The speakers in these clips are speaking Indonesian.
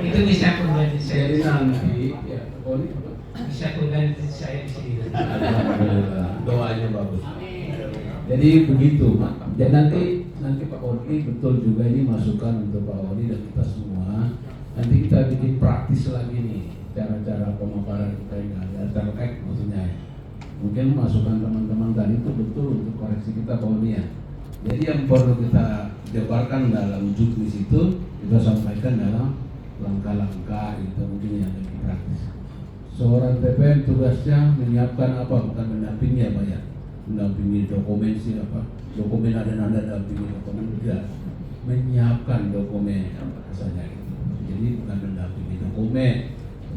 itu bisa pengganti saya. Jadi nanti ya, Bisa pengganti saya di sini. Alhamdulillah, doanya bagus. Jadi begitu, dan nanti Pak Odi betul juga ini masukan untuk Pak Odi dan kita semua. Nanti kita bikin praktis lagi nih cara-cara pemaparan kita yang ada terkait maksudnya. Mungkin masukan teman-teman tadi itu betul untuk koreksi kita Pak Odi ya. Jadi yang perlu kita jabarkan dalam juknis itu kita sampaikan dalam langkah-langkah itu mungkin yang lebih praktis. Seorang TPM tugasnya menyiapkan apa? Bukan mendampingi apa ya? Mendampingi dokumen siapa? Dokumen ada nada dampingi dokumen tidak. Menyiapkan dokumen apa saja itu. Jadi bukan mendampingi dokumen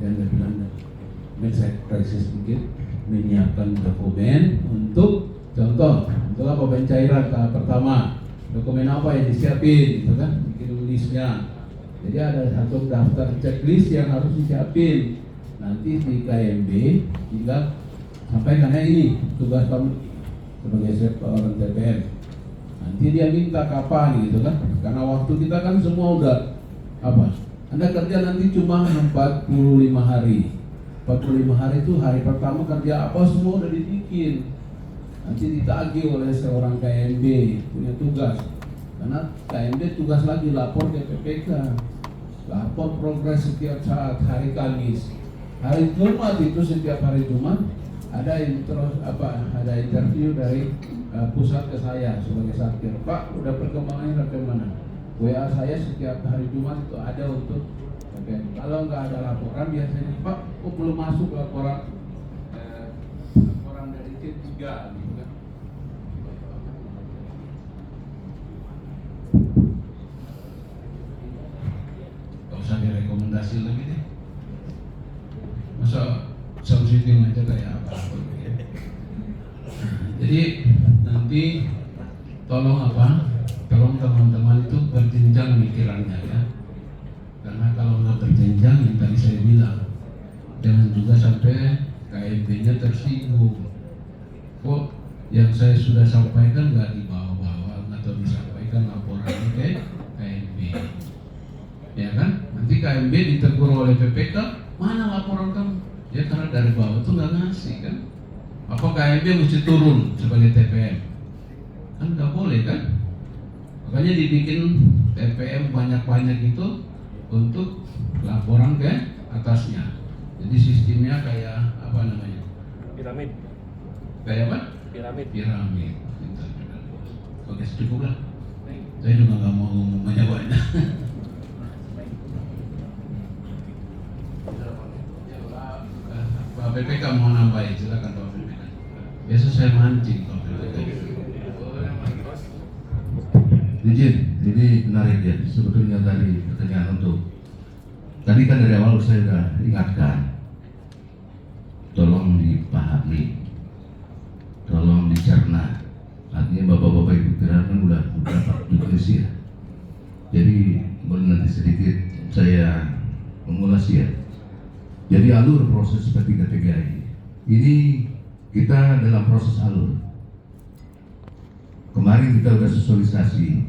dan bilang saya krisis sedikit menyiapkan dokumen untuk contoh untuk apa pencairan tahap pertama dokumen apa yang disiapin gitu kan bikin listnya. Jadi ada satu daftar checklist yang harus disiapin. Nanti di KMB tinggal sampaikan ini tugas kamu sebagai orang TPM. Nanti dia minta kapan gitu kan? Karena waktu kita kan semua udah apa? Anda kerja nanti cuma 45 hari. 45 hari itu hari pertama kerja apa semua udah dibikin. Nanti ditagih oleh seorang KMB punya tugas. Karena KMB tugas lagi lapor ke PPK. Lapor progres setiap saat hari Kamis. Hari Jumat itu setiap hari Jumat ada ada interview dari pusat ke saya sebagai satker. Pak, udah perkembangannya bagaimana? WA saya setiap hari Jumat itu ada untuk kalau nggak ada laporan biasanya Pak, belum masuk laporan dari C3 gitu kan. Gak usah direkomendasi lagi deh. Masa sensitif aja kayak apa? Jadi nanti tolong teman-teman itu berjenjang pikirannya ya. Karena kalau nggak berjenjang yang tadi saya bilang, jangan juga sampai KMB-nya tersinggung. Kok yang saya sudah sampaikan nggak dibawa-bawa atau disampaikan laporannya ke KMB? Ya kan? Nanti KMB ditegur oleh PPK, mana laporan kamu? Ya karena dari bawah itu nggak ngasih kan? Apa KMB mesti turun sebagai TPM? Kan nggak boleh kan? Makanya dibikin TPM banyak-banyak itu untuk laporan ke atasnya. Jadi sistemnya kayak apa namanya? Piramid. Kayak apa? Piramid. Piramid. Oke, cukup lah. Saya juga nggak mau menyebutnya. Pak BPK mau nambahin, silakan Pak BPK. Biasa saya mancing Pak BPK. Izin, ini menarik ya. Sebetulnya tadi pertanyaan tadi kan dari awal saya sudah ingatkan, tolong dipahami, tolong dicerna. Artinya bapak-bapak ibu kira kan udah Pak juknis ya. Jadi boleh nanti sedikit saya mengulas ya. Jadi alur proses P3TGI ini kita dalam proses alur. Kemarin kita sudah sosialisasi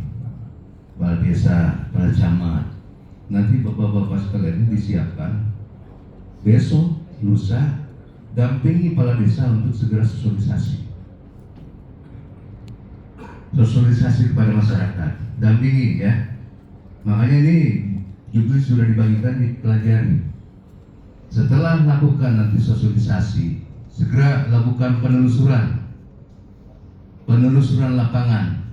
kepala desa, kepala camat. Nanti bapak-bapak sekalian ini disiapkan besok, lusa, dampingi kepala desa untuk segera sosialisasi. Sosialisasi kepada masyarakat, dampingi ya. Makanya ini juga sudah dibagikan dipelajari. Setelah lakukan nanti sosialisasi, segera lakukan penelusuran lapangan.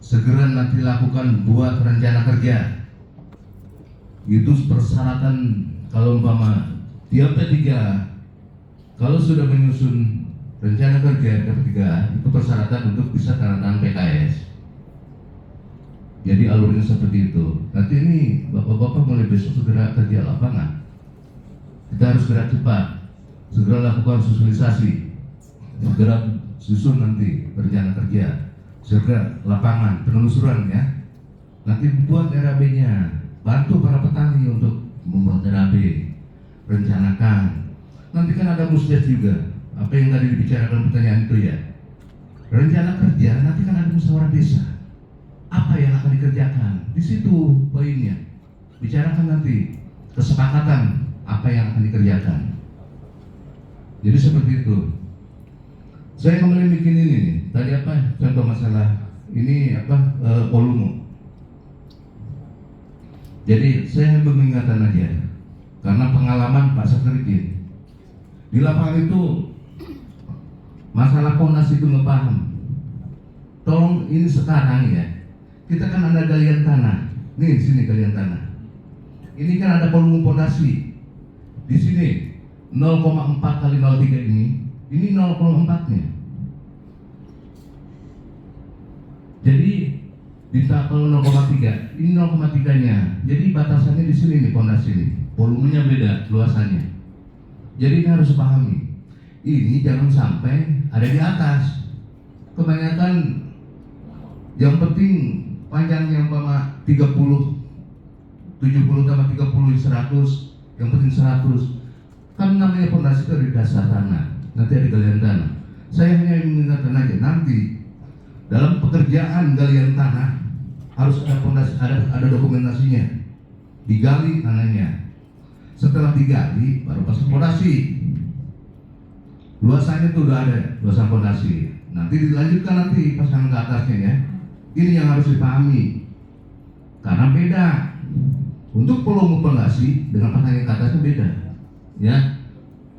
Segera nanti lakukan buat rencana kerja. Itu persyaratan kalau umpama tiap P3 kalau sudah menyusun rencana kerja P3 itu persyaratan untuk bisa tanda tangan PKS. Jadi alurnya seperti itu. Nanti ini bapak-bapak mulai besok segera kerja lapangan. Kita harus gerak cepat, segera lakukan sosialisasi, segera susun nanti rencana kerja, segera lapangan, penelusuran ya. Nanti buat RAB-nya, bantu para petani untuk membuat RAB, rencanakan. Nanti kan ada musdes juga, apa yang tadi dibicarakan pertanyaan itu ya. Rencana kerja, nanti kan ada musyawarah desa. Apa yang akan dikerjakan? Di situ poinnya. bicarakan nanti kesepakatan apa yang akan dikerjakan. Jadi seperti itu. Saya kemarin bikin ini nih, tadi apa contoh masalah ini volume. Jadi saya mengingatkan aja, karena pengalaman Pak Sekretari di lapangan itu masalah pondasi itu nggak paham. Tolong ini sekarang ya, kita kan ada galian tanah, nih di sini galian tanah. Ini kan ada volume pondasi di sini 0,4 kali 0,3 ini 0,4-nya. Jadi bisa kalau 0,3, ini 0,3-nya. Jadi batasannya di sini nih pondasi ini. Volumenya beda, luasannya. Jadi ini harus pahami. Ini jangan sampai ada di atas. Kebanyakan yang penting panjangnya umpama 30, 70 tambah 30 100, yang penting 100. Kan namanya pondasi itu dari dasar tanah, nanti ada galian tanah. Saya hanya mengingatkan aja, nanti dalam pekerjaan galian tanah harus ada pondasi, ada dokumentasinya. Digali tanahnya, setelah digali baru pasang pondasi. Luasannya itu udah ada, luasan pondasi. Nanti dilanjutkan nanti pasangan ke atasnya ya. Ini yang harus dipahami, karena beda. Untuk volume pondasi dengan pasangan ke atasnya beda. Ya,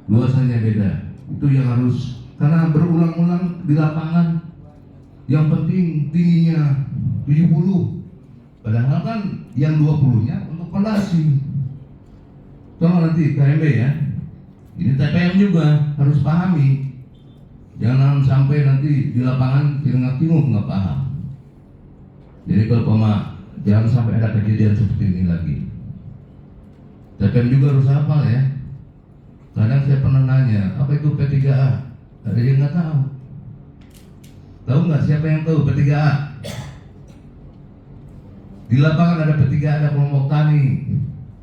luasannya beda. Itu yang harus, karena berulang-ulang di lapangan yang penting tingginya 70, padahal kan yang 20-nya untuk pondasi. Tolong nanti KMB ya, ini TPM juga harus pahami, jangan sampai nanti di lapangan tinggal nggak paham. Jadi kalau jangan sampai ada kejadian seperti ini lagi. TPM juga harus hafal ya. Kadang saya pernah nanya, apa itu P3A? Ada yang nggak tahu. Tahu nggak siapa yang tahu P3A? Di lapangan ada P3A, ada kelompok tani.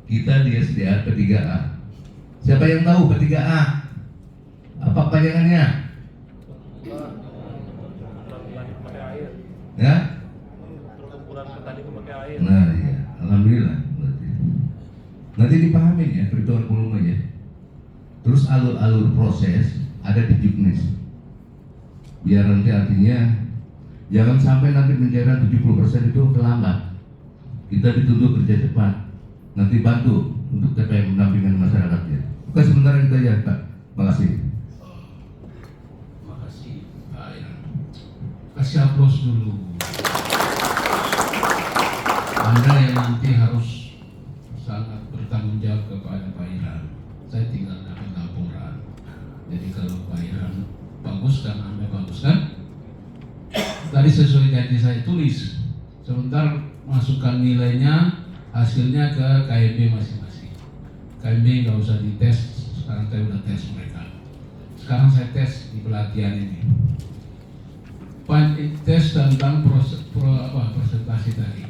Kita di SDA P3A. Siapa yang tahu P3A? Apa panjangannya? Ya? Nah, ya. Alhamdulillah. Nanti dipahamin ya perhitungan volumenya. Terus alur-alur proses ada di juknis. Biar nanti artinya jangan sampai nanti pencairan 70% itu terlambat. Kita dituntut kerja cepat. Nanti bantu untuk TPM pendampingan masyarakatnya. Oke, sementara kita ya Pak. Makasih. Makasih. Kasih aplaus dulu. Anda yang nanti harus sangat bertanggung jawab kepada Pak Irhan. Saya tinggal dapat laporan. Jadi kalau Pak Irhan bagus dan Anda bagus kan? Tadi sesuai janji saya tulis. Sebentar masukkan nilainya, hasilnya ke KMB masing-masing. KMB nggak usah dites. Sekarang saya udah tes mereka. Sekarang saya tes di pelatihan ini. Tes tentang presentasi tadi.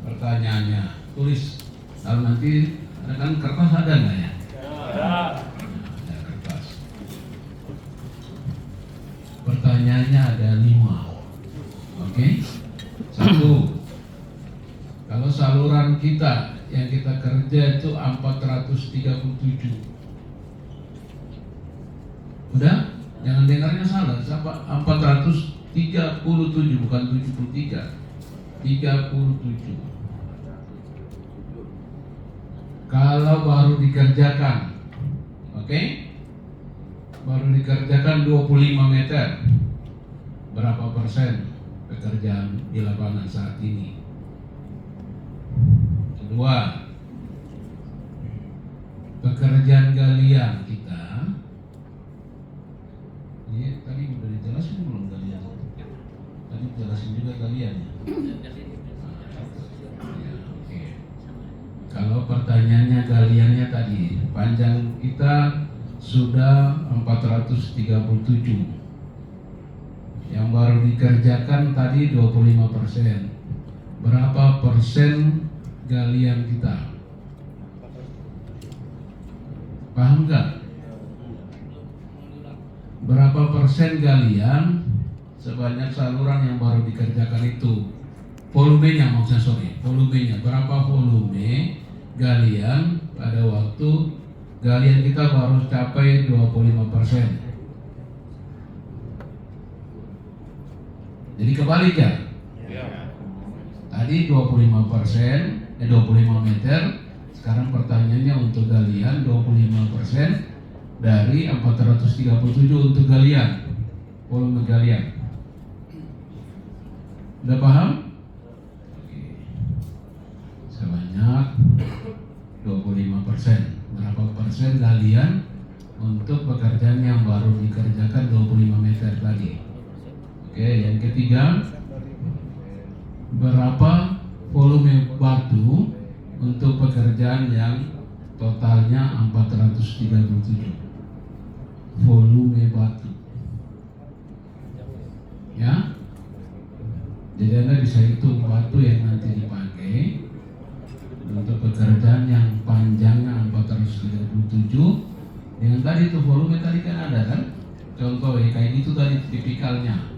Pertanyaannya tulis. Kalau nanti ada kan kertas ada nggak ya? Ada kertas. Pertanyaannya ada 5. Oke? 1. Kalau saluran kita yang kita kerja itu 437. Udah? Jangan dengarnya salah. 437 bukan 73. 37. Kalau baru dikerjakan, oke? Baru dikerjakan 25 meter. Berapa persen pekerjaan di lapangan saat ini? Kedua, pekerjaan galian kita. Ini tadi udah dijelasin belum galian? Tadi dijelasin juga galian ya? Kalau pertanyaannya galiannya tadi, panjang kita sudah 437. Yang baru dikerjakan tadi 25%. Berapa persen galian kita? Paham nggak? Berapa persen galian sebanyak saluran yang baru dikerjakan itu? volumenya maksudnya, volumenya, berapa volume galian pada waktu galian kita baru capai 25%. Jadi kebalik ya. Tadi 25%, 25 meter. Sekarang pertanyaannya untuk galian 25% dari 437 untuk galian, volume galian. Udah paham? Oke. Sebanyak 25%. Berapa persen galian untuk pekerjaan yang baru dikerjakan 25 meter tadi? Oke, yang ketiga, berapa volume batu untuk pekerjaan yang totalnya 437 volume batu, ya. Jadi Anda bisa hitung batu yang nanti dipakai untuk pekerjaan yang panjangnya 437 dengan tadi itu volume tadi kan ada kan, contoh ya kayak gitu tadi tipikalnya.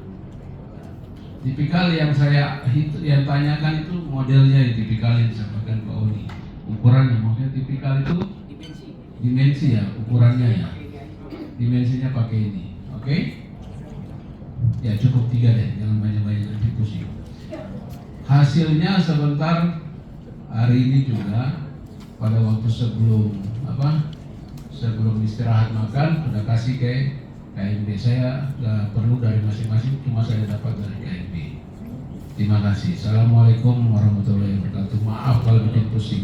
Tipikal yang saya yang tanyakan itu modelnya yang tipikal yang disampaikan Pak Oni. Ukurannya maksudnya tipikal itu dimensi ya, ukurannya ya. Dimensinya pakai ini. Oke? Ya cukup 3 deh, jangan banyak-banyak nanti pusing. Hasilnya sebentar hari ini juga pada waktu sebelum istirahat makan sudah kasih ke KMB. Saya nggak perlu dari masing-masing, cuma saya dapat dari KMB. Terima kasih. Assalamualaikum warahmatullahi wabarakatuh. Maaf kalau bikin pusing.